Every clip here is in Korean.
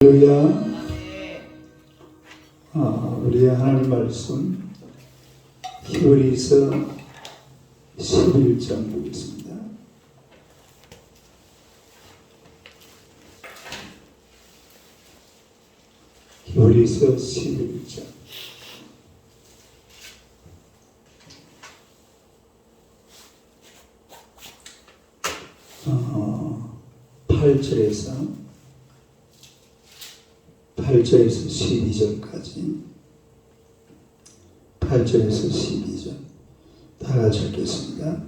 할렐루야. 우리의 하나님 말씀 히브리서 11장 보겠습니다. 히브리서 11장 8절에서 12절까지 8절에서 12절 다 같이 읽겠습니다.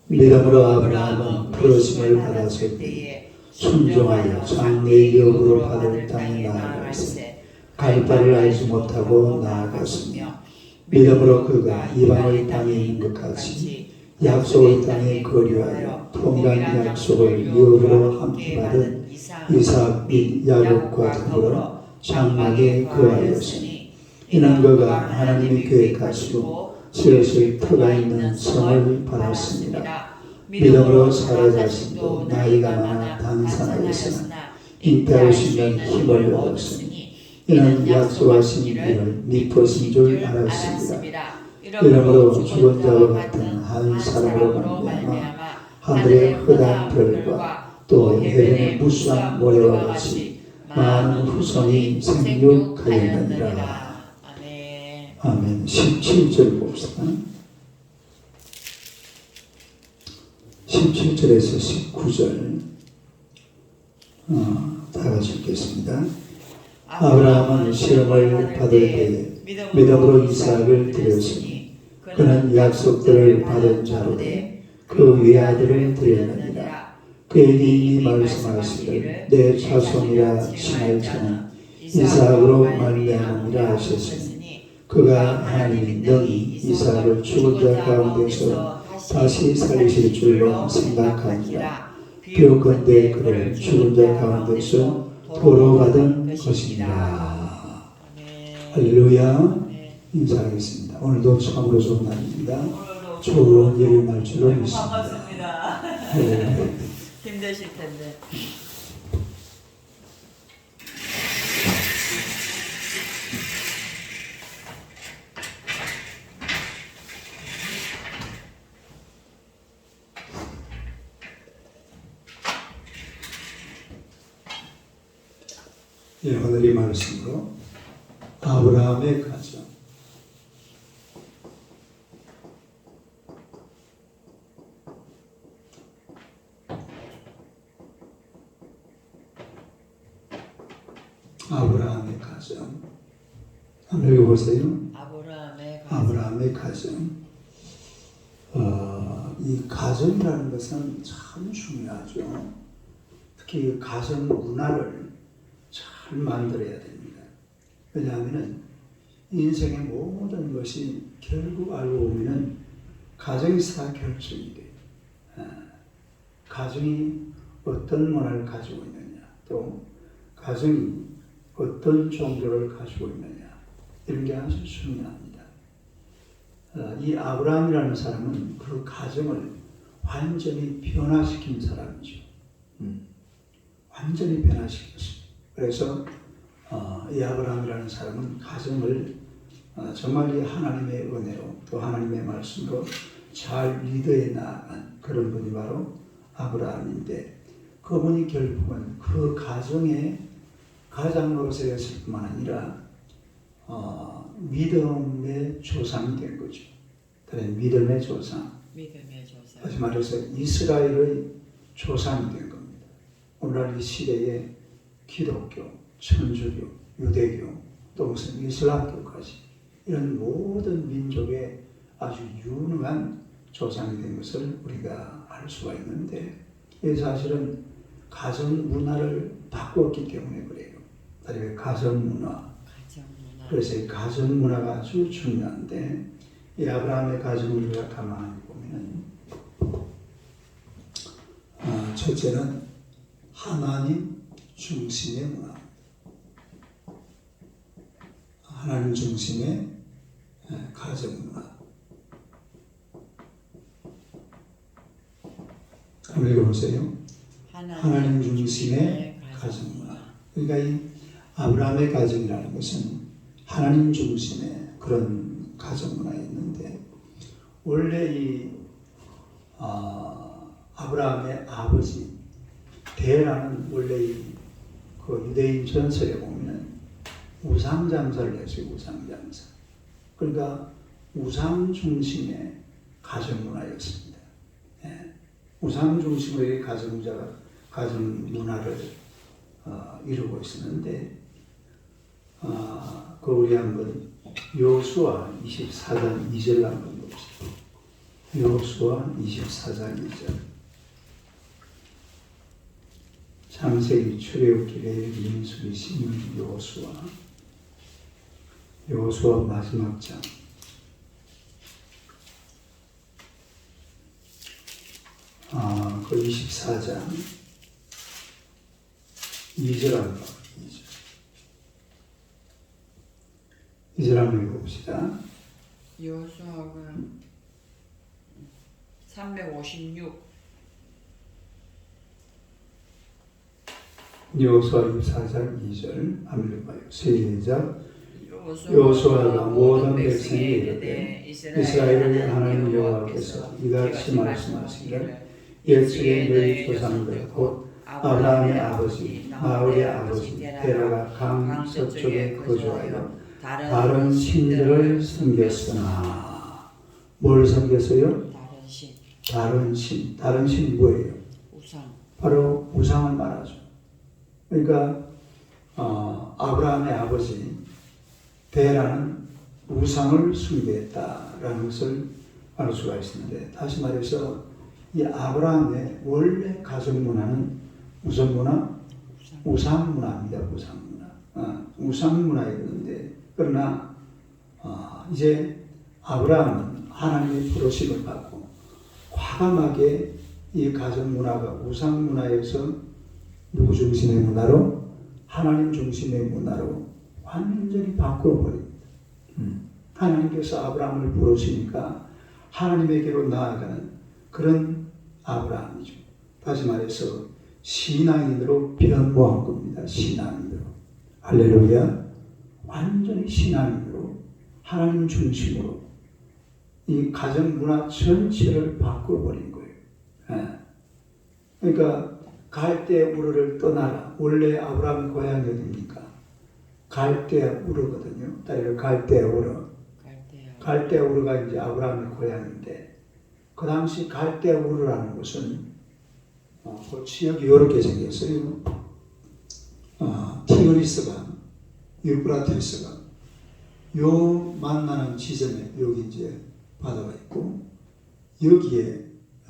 믿음으로 아브라함은 부르심을 받았을 때에 순종하여 장래의 여부로 받을 땅에 나아갈새 갈 바를 알지 못하고 나아갔으며 믿음으로 그가 이방의 땅에 있는 것 같이 약속의 땅에 거류하여 통일한 약속을 여부로 함께 받은 이삭 및 야곱과 더불어 장막에 거하였으니 이는 그가 하나님의 계획하시고 슬슬 터가 있는 성을 받았습니다. 믿음으로 사라 자신도 나이가 많아 단산하였으나 잉태하시는 힘을 얻었으니 이는 약속하신 일을 미쁘신 줄 알았습니다. 이러므로 죽은 자와 같은 한 사람으로 말미암아 하늘의 흔한 별과 또 해변의 무수한 모래와 같이 많은 후손이 생육하였느니라. 아멘. 17절 봅시다. 17절에서 19절 다 같이 읽겠습니다. 아브라함은 시험을 받을 때에 믿음으로 이삭을 드렸으니 그는 약속들을 받은 자로되 그 외아들을 드렸느니라. 그에게 이미 말씀하시기를 내 자손이라 칭할 자는 이삭으로 말미암으리라 하셨으니 그가 하나님이 능히 이삭을 죽은 자 가운데서 다시 살리실 줄로 생각하니라. 비오건대 그를 죽은 자 가운데서 도로 받은 것이니라. 할렐루야. 인사하겠습니다. 오늘도 참으로 좋은 날입니다. 좋은 일을 날 줄로 믿습니다. 반갑습니다. 힘드실 텐데. 예, 오늘의 말씀으로 아브라함의 가정. 아브라함의 가정. 한번 읽어보세요. 아브라함의 가정. 이 가정이라는 것은 참 중요하죠. 특히 가정 문화를 잘 만들어야 됩니다. 왜냐하면 인생의 모든 것이 결국 알고 보면 가정에서 다 결정이 돼요. 가정이 어떤 문화를 가지고 있느냐, 또 가정이 어떤 종교를 가지고 있느냐, 이런 게 아주 중요합니다. 이 아브라함이라는 사람은 그 가정을 완전히 변화시킨 사람이죠. 완전히 변화시켰어요. 그래서 이 아브라함이라는 사람은 가정을 정말 이 하나님의 은혜로 또 하나님의 말씀으로 잘 리드해 나간 그런 분이 바로 아브라함인데, 그분이 결국은 그 가정의 가장 노릇이었을 뿐만 아니라 믿음의 조상이 된 거죠. 믿음의 조상. 다시 말해서 이스라엘의 조상이 된 겁니다. 오늘날 이 시대에 기독교, 천주교, 유대교, 또 무슨 이슬람교까지 이런 모든 민족의 아주 유능한 조상이 된 것을 우리가 알 수가 있는데, 이 사실은 가정 문화를 바꾸었기 때문에 그래요. 다른 가정 문화. 그래서 이 가정 문화가 아주 중요한데, 이 아브라함의 가정을 우리가 가만히 보면 첫째는 하나님 중심의 문화. 하나님 중심의 가정 문화. 한번 읽어보세요. 하나님 중심의 가정 문화. 그러니까 이 아브라함의 가정이라는 것은 하나님 중심의 그런 가정 문화였는데 원래 이 아브라함의 아버지 데라는 원래 그 유대인 전설에 보면 우상 장사를 했어요. 우상 장사. 그러니까 우상 중심의 가정 문화였습니다. 예. 우상 중심의 가정 문화를 이루고 있었는데 그 우리 한번 여호수아 24장 2절 한번 봅시다. 여호수아 24장 2절. 창세기 출애굽기 레위기 민수기 신명기 여호수아 마지막 장. 그 24장 2절 한번 2절 한번 읽어봅시다. 여호수아가 356 여호수아 24장 2절 한번 읽어봐요. 시작. 여호수아가 모든 백성에게 이르되 이스라엘의 하나님 여호와께서 이같이 말씀하시기를 옛적에 너희 조상들 곧 아브라함의 아버지 나홀의 아버지 데라가 강 서쪽에 거주하여 다른 신들을 섬겼으나 뭘 섬겼어요? 다른 신 뭐예요? 우상. 바로 우상을 말하죠. 그러니까 아브라함의 아버지 데라는 우상을 숭배했다라는 것을 알 수가 있었는데 다시 말해서 이 아브라함의 원래 가정 문화는 무슨 문화? 우상 문화입니다. 우상 문화. 우상 문화였는데 그러나 이제 아브라함은 하나님의 부르심을 받고 과감하게 이 가정 문화가 우상 문화에서 누구 중심의 문화로? 하나님 중심의 문화로 완전히 바꿔버립니다. 하나님께서 아브라함을 부르시니까 하나님에게로 나아가는 그런 아브라함이죠. 다시 말해서 신앙인으로 변모한 겁니다. 신앙인으로. 할렐루야. 완전히 신앙인으로 하나님 중심으로 이 가정 문화 전체를 바꿔버린 거예요. 그러니까 갈대 우르를 떠나라. 원래 아브라함의 고향이 어디입니까? 갈대 우르거든요. 따라서 갈대 우르. 갈대 우르가 이제 아브라함의 고향인데 그 당시 갈대 우르라는 곳은 그 지역이 이렇게 생겼어요. 티그리스강, 유프라테스강 요 만나는 지점에 여기 이제 바다가 있고 여기에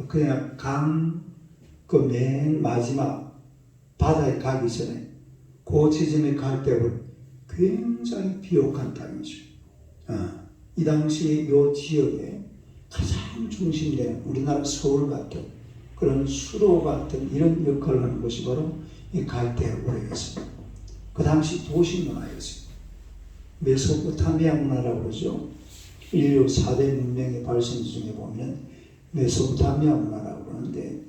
그냥 강 그 맨 마지막 바다에 가기 전에 그 지점에 갈 때는 굉장히 비옥한 땅이죠. 이 당시 이 지역에 가장 중심되는 우리나라 서울 같은 그런 수도 같은 이런 역할을 하는 것이 바로 이 갈대 우르였습니다. 그 당시 도시 문화였습니다. 메소포타미아 문화라고 그러죠. 인류 4대 문명의 발생지 중에 보면 메소포타미아 문화라고 그러는데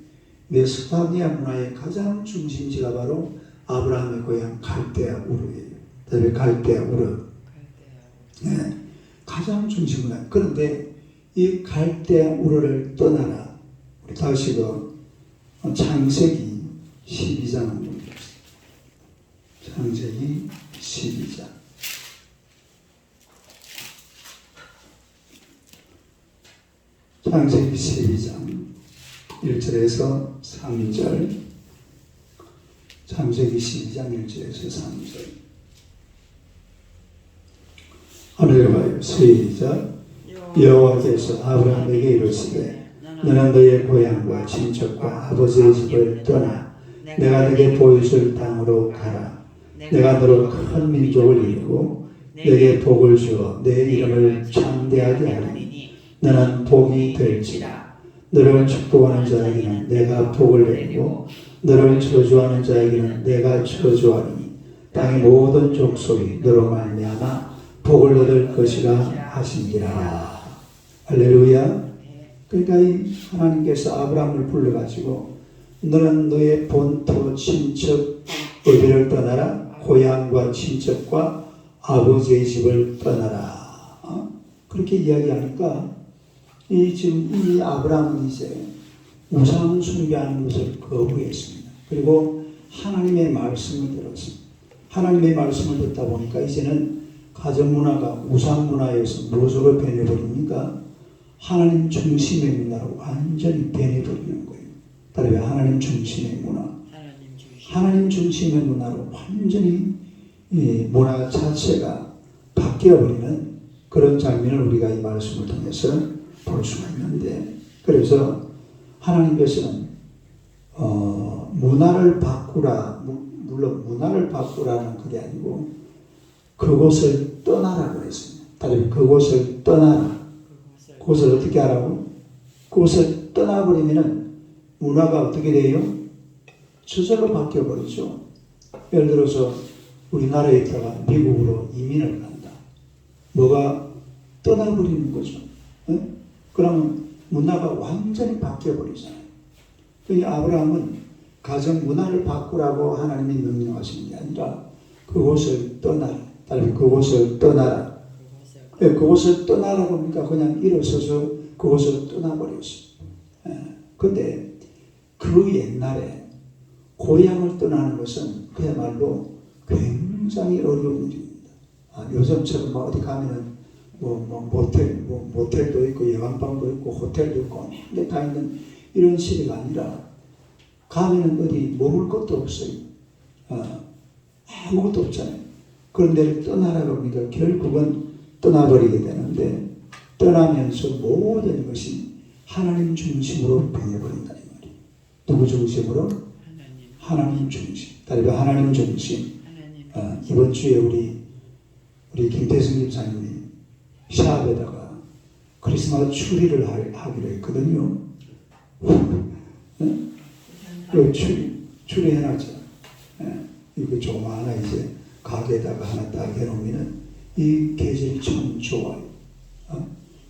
메소포타미아 문화의 가장 중심지가 바로 아브라함의 고향 갈대아 우르예요. 다음에 갈대아 우르. 네, 가장 중심 문화. 그런데 이 갈대아 우르를 떠나라. 우리 다시 창세기 12장 한번 봅시다. 창세기 12장. 창세기 12장 1절에서 3절. 창세기 12장 1절에서 3절. 하늘에 봐요. 시작. 여호와께서 아브라함에게 이르시되 너는 너의 고향과 친척과 아버지의 집을 떠나 내가 네게 보여줄 땅으로 가라. 내가 너로 큰 민족을 이루고 네게 복을 주어 내 이름을 창대하게 하리니 너는 복이 될지라. 너를 축복하는 자에게는 내가 복을 내리고 너를 저주하는 자에게는 내가 저주하리니 땅의 모든 족속이 너로 말미암아 복을 얻을 것이라 하신지라. 할렐루야. 그러니까 이 하나님께서 아브라함을 불러가지고 너는 너의 본토 친척 어디를 떠나라? 고향과 친척과 아버지의 집을 떠나라. 그렇게 이야기하니까 지금 이 아브라함은 이제 우상 숭배하는 것을 거부했습니다. 그리고 하나님의 말씀을 들었습니다. 하나님의 말씀을 듣다 보니까 이제는 가정 문화가 우상 문화에서 무엇으로 변해버립니까? 하나님 중심의 문화로 완전히 변해버리는 거예요. 따라서 하나님 중심의 문화. 하나님 중심의 문화로 완전히 이 문화 자체가 바뀌어버리는 그런 장면을 우리가 이 말씀을 통해서 볼 수가 있는데, 그래서 하나님께서는 문화를 바꾸라, 물론 문화를 바꾸라는 그게 아니고 그곳을 떠나라고 했습니다. 다른 그곳을 떠나라. 그곳을 어떻게 하라고? 그곳을 떠나버리면은 문화가 어떻게 돼요? 저절로 바뀌어버리죠. 예를 들어서 우리나라에 있다가 미국으로 이민을 간다. 뭐가 떠나버리는 거죠. 그러면 문화가 완전히 바뀌어버리잖아요. 그러니까 아브라함은 가정 문화를 바꾸라고 하나님이 명령하시는 게 아니라 그곳을 떠나라. 다른 그곳을 떠나라. 그곳을 떠나라고 하니까 그냥 일어서서 그곳을 떠나버렸어요. 근데 그 옛날에 고향을 떠나는 것은 그야말로 굉장히 어려운 일입니다. 요즘처럼 어디 가면은 모텔도 있고 여관방도 있고 호텔도 있고 이게 다 있는 이런 시대가 아니라 가면은 어디 머물 것도 없어요. 아무것도 없잖아요. 그런 데를 떠나라고 하니까 결국은 떠나버리게 되는데, 떠나면서 모든 것이 하나님 중심으로 변해버린다 이 말이에요. 누구 중심으로? 하나님 중심. 다른 하나님 중심. 이번 주에 우리 김태승 집사님이 샵에다가 크리스마스 추리를 하기로 했거든요. 추리 해놨죠. 이거 조그마하나 이제 가게에다가 하나 딱 해놓으면은 이 계절이 참 좋아요.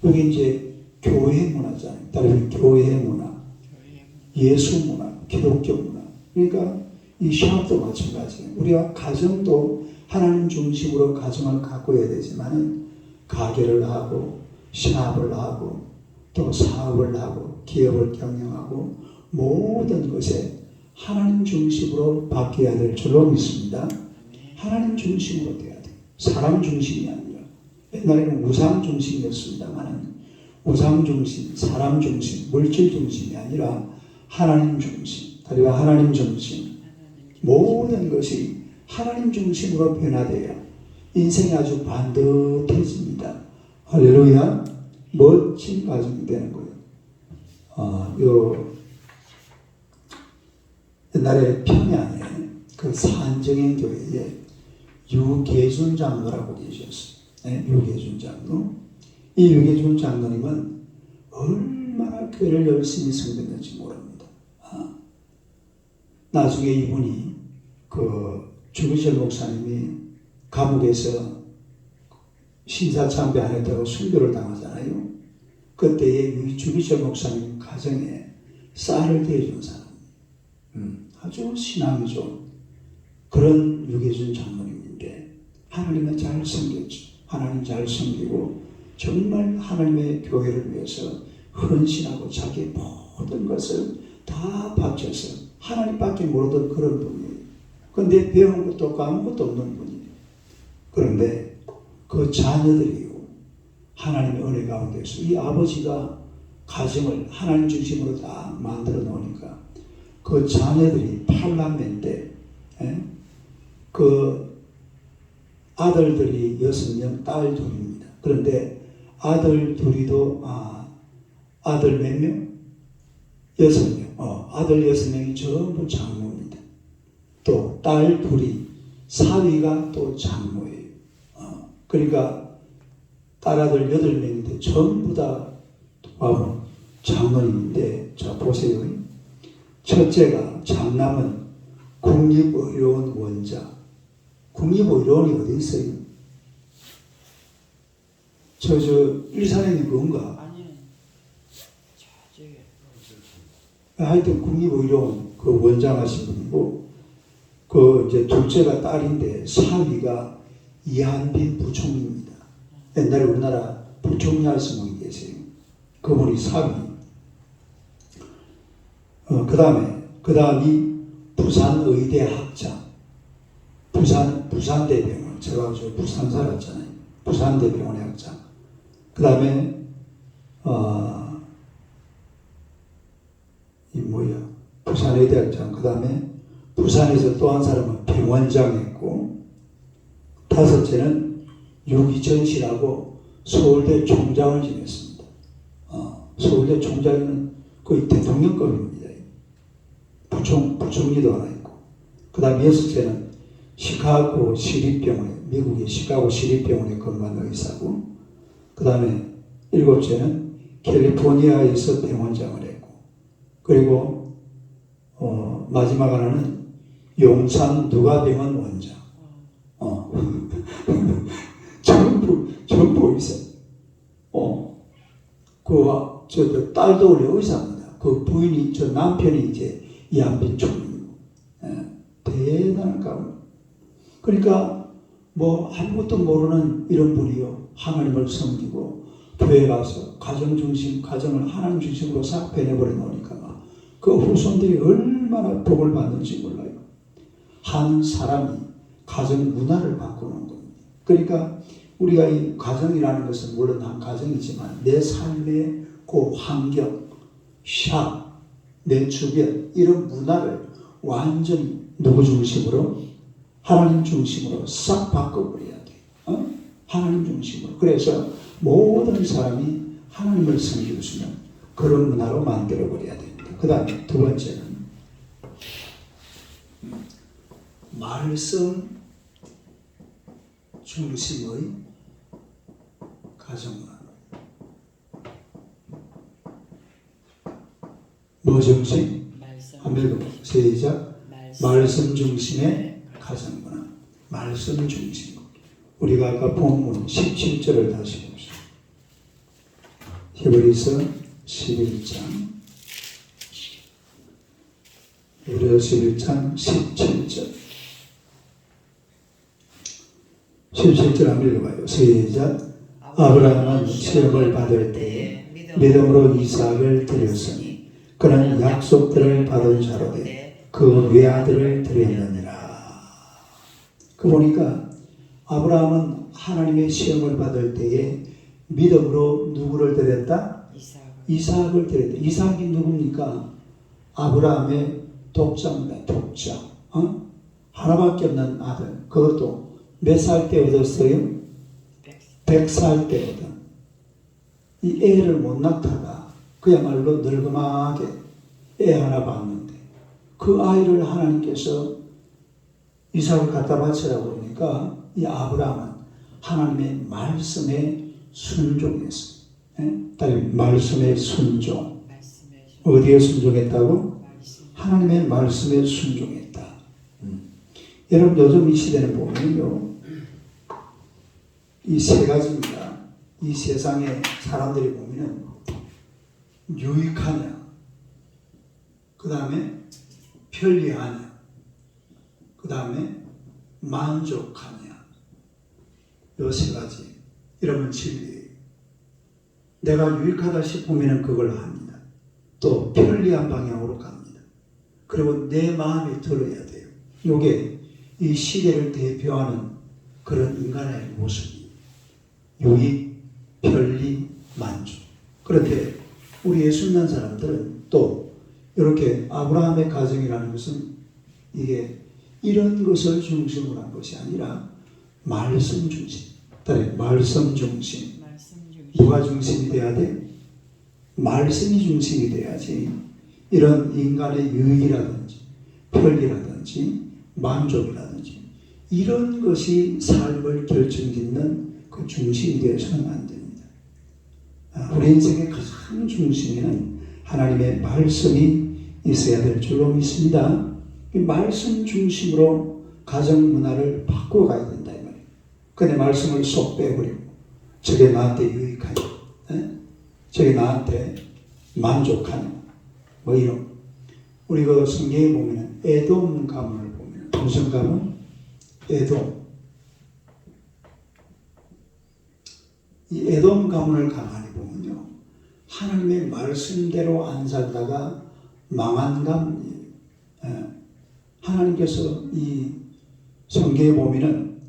여기 이제 교회 문화잖아요. 다른 교회 문화, 예수 문화, 기독교 문화. 그러니까 이 샵도 마찬가지예요. 우리가 가정도 하나님 중심으로 가정을 가꿔야 되지만 가게를 하고 샵을 하고 또 사업을 하고 기업을 경영하고 모든 것에 하나님 중심으로 바뀌어야 될 줄로 믿습니다. 하나님 중심으로 돼야 돼요. 사람 중심이 아니라. 옛날에는 우상 중심이었습니다만 우상 중심, 사람 중심, 물질 중심이 아니라 하나님 중심. 다리와 하나님 중심. 모든 것이 하나님 중심으로 변화되어 인생이 아주 반듯해집니다. 할렐루야. 멋진 가정이 되는 거예요. 옛날에 평양에 그 산정행 교회에 유계준 장로라고 계셨어요. 유계준 장로. 이 유계준 장로님은 얼마나 교회를 열심히 섬겼는지 모릅니다. 나중에 이분이 주기철 목사님이 감옥에서 신사참배 안 했다고 순교를 당하잖아요. 그때에 주기철 목사님 가정에 쌀을 대해준 사람. 아주 신앙이 좋은 그런 유계준 장로님인데 하나님을 잘 섬겼죠. 하나님 잘 섬기고 정말 하나님의 교회를 위해서 헌신하고 자기 모든 것을 다 바쳐서 하나님밖에 모르던 그런 분이에요. 그런데 배운 것도 없고 아무것도 없는 분이에요. 그런데 그 자녀들이요, 하나님의 은혜 가운데서 이 아버지가 가정을 하나님 중심으로 다 만들어 놓으니까 그 자녀들이 팔남매인데 그 아들들이 6명, 딸 2입니다. 그런데 아들 둘이도 아들 몇 명? 6명. 아들 6명이 전부 장모입니다. 또 딸 둘이 사위가 또 장모예요. 그러니까 딸아들 8명인데 전부 다 장모님인데, 자 보세요. 첫째가 장남은 국립의료원 원장. 국립의료원이 어디 있어요? 저 일산에 있는 건가? 아니, 저기 하여튼 국립의료원 그 원장 하신 분이고, 그 이제 둘째가 딸인데 사위가 이한빈 부총리입니다. 옛날에 우리나라 부총리 하신 분이 계세요. 그분이 사위. 그다음이 부산의대 학장. 부산대병원. 제가 저 부산 살았잖아요. 부산대병원의 학장. 그다음에 부산의대 학장. 그다음에 부산에서 또 한 사람은 병원장 했고, 다섯째는 유기전 씨라고 서울대 총장을 지냈습니다. 서울대 총장은 거의 대통령급입니다. 부총리도 하나 있고, 그 다음 여섯째는 시카고 시립병원에, 미국의 시카고 시립병원에 근무한 의사고, 그 다음에 일곱째는 캘리포니아에서 병원장을 했고, 그리고 마지막 하나는 용산 누가병원 원장. 전부 의사. 저 딸도 원래 의사입니다. 그 부인이, 저 남편이 이제 이한빈 총리고. 대단한 가문. 그러니까 뭐 아무것도 모르는 이런 분이요, 하나님을 섬기고 교회 가서 가정을 하나님 중심으로 싹 배내버려 놓으니까 그 후손들이 얼마나 복을 받는지 몰라요. 한 사람이 가정 문화를 바꾸는 겁니다. 그러니까 우리가 이 가정이라는 것은 물론 한 가정이지만 내 삶의 그 환경, 내 주변, 이런 문화를 완전히 누구 중심으로? 하나님 중심으로 싹 바꿔버려야 돼요. 하나님 중심으로. 그래서 모든 사람이 하나님을 섬길 수 있는 그런 문화로 만들어버려야 됩니다. 그 다음에 두 번째는 말씀 중심의 가정문화. 뭐 중심? 한번 읽어보세요. 시작. 말씀 중심의 가정문화. 말씀 중심. 우리가 아까 본문 17절을 다시 봅시다. 히브리서 11장 17절 17절 한번 읽어봐요. 시작. 아브라함은 시험을 받을 때에 믿음으로 이삭을 드렸으니 그는 약속들을 받은 자로 돼 그 외아들을 드렸느니라. 그 보니까 아브라함은 하나님의 시험을 받을 때에 믿음으로 누구를 드렸다? 이삭을 드렸다. 이삭이 누굽니까? 아브라함의 독자입니다. 독자. 하나밖에 없는 아들. 그것도 몇 살 때 얻었어요? 100살 때 얻은. 이 애를 못 낳다가 그야말로 늙음하게 애 하나 낳았는데 그 아이를 하나님께서 이삭을 갖다 바치라고 그러니까 이 아브라함은 하나님의 말씀에 순종했어요. 말씀에 순종. 어디에 순종했다고? 하나님의 말씀에 순종했다. 여러분 요즘 이 시대는 보면요, 이 세 가지입니다. 이 세상에 사람들이 보면은 유익하냐, 그 다음에 편리하냐, 그 다음에 만족하냐. 요 세 가지. 이러면 진리예요. 내가 유익하다 싶으면 그걸 합니다. 또 편리한 방향으로 갑니다. 그리고 내 마음에 들어야 돼요. 이게 이 시대를 대표하는 그런 인간의 모습이에요. 유익, 편리, 만족. 그런데 우리 예수 믿는 사람들은 또 이렇게 아브라함의 가정이라는 것은 이게 이런 것을 중심으로 한 것이 아니라 말씀 중심. 말씀 중심. 누가 중심이 돼야 돼? 말씀이 중심이 돼야지 이런 인간의 유익이라든지 편리라든지 만족이라든지 이런 것이 삶을 결정짓는 그 중심이 되어서는 안 됩니다. 우리 인생의 가장 중심에는 하나님의 말씀이 있어야 될 줄로 믿습니다. 이 말씀 중심으로 가정 문화를 바꿔가야 된다 이 말이에요. 근데 말씀을 쏙 빼버리고 저게 나한테 유익하냐, 저게 나한테 만족하냐, 뭐 이런. 우리 그 성경에 보면은 에돔 가문을 보면 조선가문 에돔. 이 에돔 가문을 가만히 보면요, 하나님의 말씀대로 안 살다가 망한 가문이에요. 하나님께서 이 성경에 보면은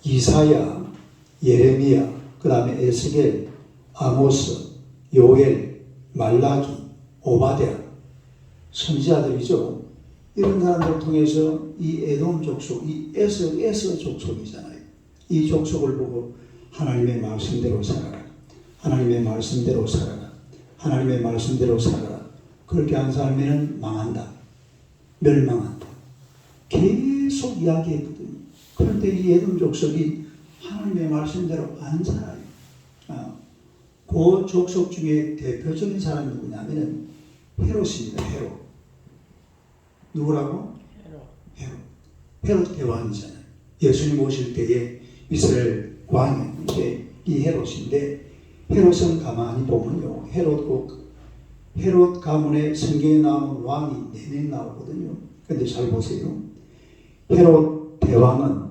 이사야, 예레미야, 그 다음에 에스겔, 아모스, 요엘, 말라기, 오바댜 선지자들이죠. 이런 사람들을 통해서 이 에돔 족속, 이 에서 족속이잖아요. 이 족속을 보고 하나님의 말씀대로 살아라, 하나님의 말씀대로 살아라, 하나님의 말씀대로 살아라. 그렇게 한 사람에는 망한다, 멸망한다, 계속 이야기했거든요. 그런데 이 에돔 족속이 하나님의 말씀대로 안 살아요. 그 족속 중에 대표적인 사람이 누구냐면은 헤롯입니다. 헤롯. 누구라고? 헤롯 대왕이잖아요. 예수님 오실 때에 이스라엘 왕인데 이 헤롯인데, 헤롯은 가만히 보면요, 헤롯 가문에 성경에 나오는 왕이 4명 나오거든요. 근데 잘 보세요. 헤롯 대왕은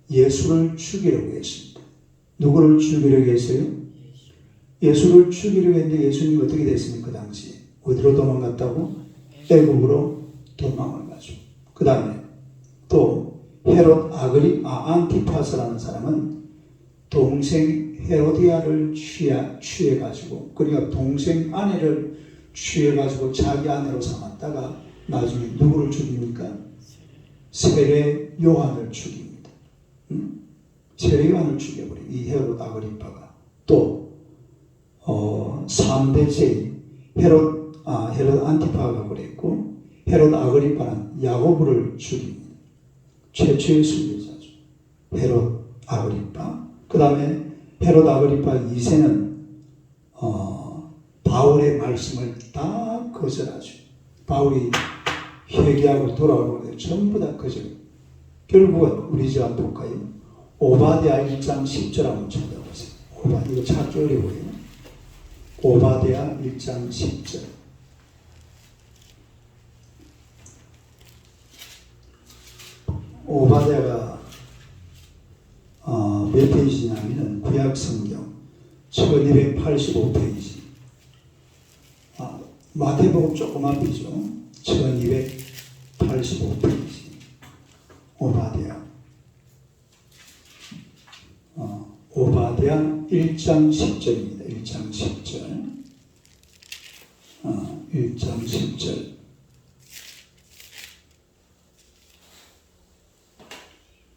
예수를 죽이려고 했습니다. 누구를 죽이려고 했어요? 예수를 죽이려고 했는데 예수님이 어떻게 됐습니까? 그 당시에 어디로 도망갔다고? 애국으로 도망을 가죠. 그 다음에 또 헤롯 안티파스라는 사람은 동생 헤로디아를 취해가지고, 그러니까 동생 아내를 취해가지고 자기 아내로 삼았다가 나중에 누구를 죽입니까? 세례 요한을 죽입니다. 세례 요한을 죽여버려요. 이 헤롯 아그리파가. 또 3대째 헤롯 안티파가 그랬고, 헤롯 아그리파는 야고보를 죽입니다. 최초의 순교자죠. 헤롯 아그리파. 그 다음에 헤롯 아그리파 2세는 바울의 말씀을 다 거절하죠. 바울이 회개하고 돌아오고 전부 다 거절. 결국은 우리 집 한번 볼까요? 오바댜 1장 10절 한번 찾아보세요. 이거 찾기 어려워요. 오바댜 1장 10절. 오바댜가 몇 페이지냐면은 구약성경 1285페이지. 마태복음 조금 앞이죠. 1285페이지. 오바댜. 오바댜 1장 10절입니다. 1장 10절. 1장 10절.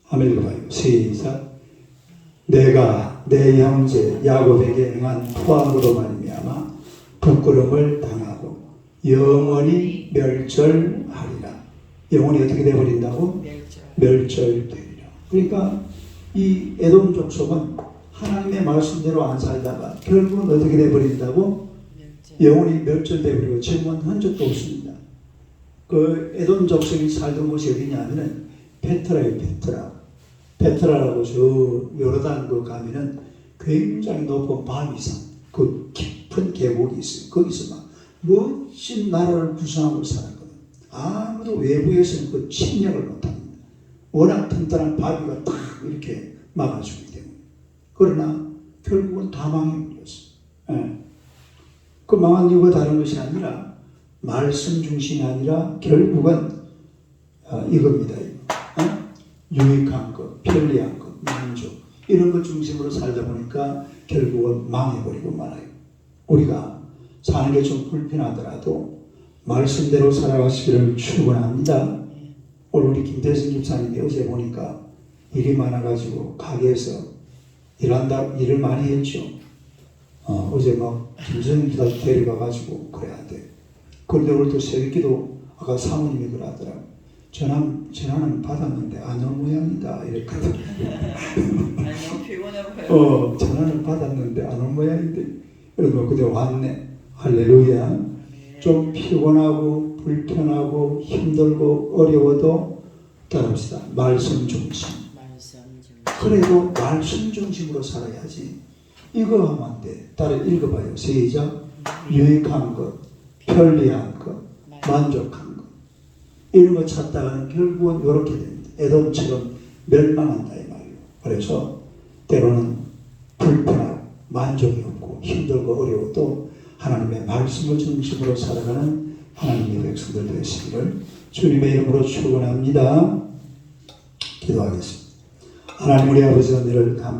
한번 읽어봐요. 시작. 내가 내 형제 야곱에게 행한 포함으로 말미암아 부끄러움을 당하고 영원히 멸절하리라. 영원히 어떻게 되어버린다고? 멸절되리라. 그러니까 이 에돔 족속은 하나님의 말씀대로 안 살다가 결국은 어떻게 되어버린다고? 영원히 멸절되어버리고 지금은 흔적도 없습니다. 그 에돔 족속이 살던 곳이 어디냐면은 페트라예요. 페트라라고 저 요르단 그 가면은 굉장히 높은 바위산, 그 깊은 계곡이 있어요. 거기서 막 멋진 나라를 구성하고 살았거든. 아무도 외부에서는 그 침략을 못합니다. 워낙 튼튼한 바위가 딱 이렇게 막아주기 때문에. 그러나 결국은 다 망해버렸어요. 그 망한 이유가 다른 것이 아니라 말씀 중심이 아니라 결국은 이겁니다. 유익한 것, 편리한 것, 만족 이런 것 중심으로 살다 보니까 결국은 망해버리고 말아요. 우리가 사는 게 좀 불편하더라도 말씀대로 살아가시기를 축원합니다. 오늘 우리 김대성 집사님이 어제 보니까 일이 많아가지고 가게에서 일을 많이 했죠. 어제 막 김선영 기다 데려가가지고 그래야 돼. 그런데 오늘도 새벽기도 아까 사모님이 그러더라고. 전화는 받았는데 안 올 모양이다 이랬거든. 너무 피곤해 보여요. 전화는 받았는데 안 올 모양인데 그래도 그때 왔네. 할렐루야. 좀 피곤하고 불편하고 힘들고 어려워도 따라합시다. 말씀 중심. 그래도 말씀 중심으로 살아야지. 이거 하면 안 돼. 따라 읽어봐요. 시작. 유익한 것, 편리한 것, 만족한 것. 이런 거 찾다가는 결국은 이렇게 됩니다. 에돔처럼 멸망한다 이 말이에요. 그래서 때로는 불편하고 만족이 없고 힘들고 어려워도 하나님의 말씀을 중심으로 살아가는 하나님의 백성들 되시기를 주님의 이름으로 축원합니다. 기도하겠습니다. 하나님 우리 아버지 은혜를 감사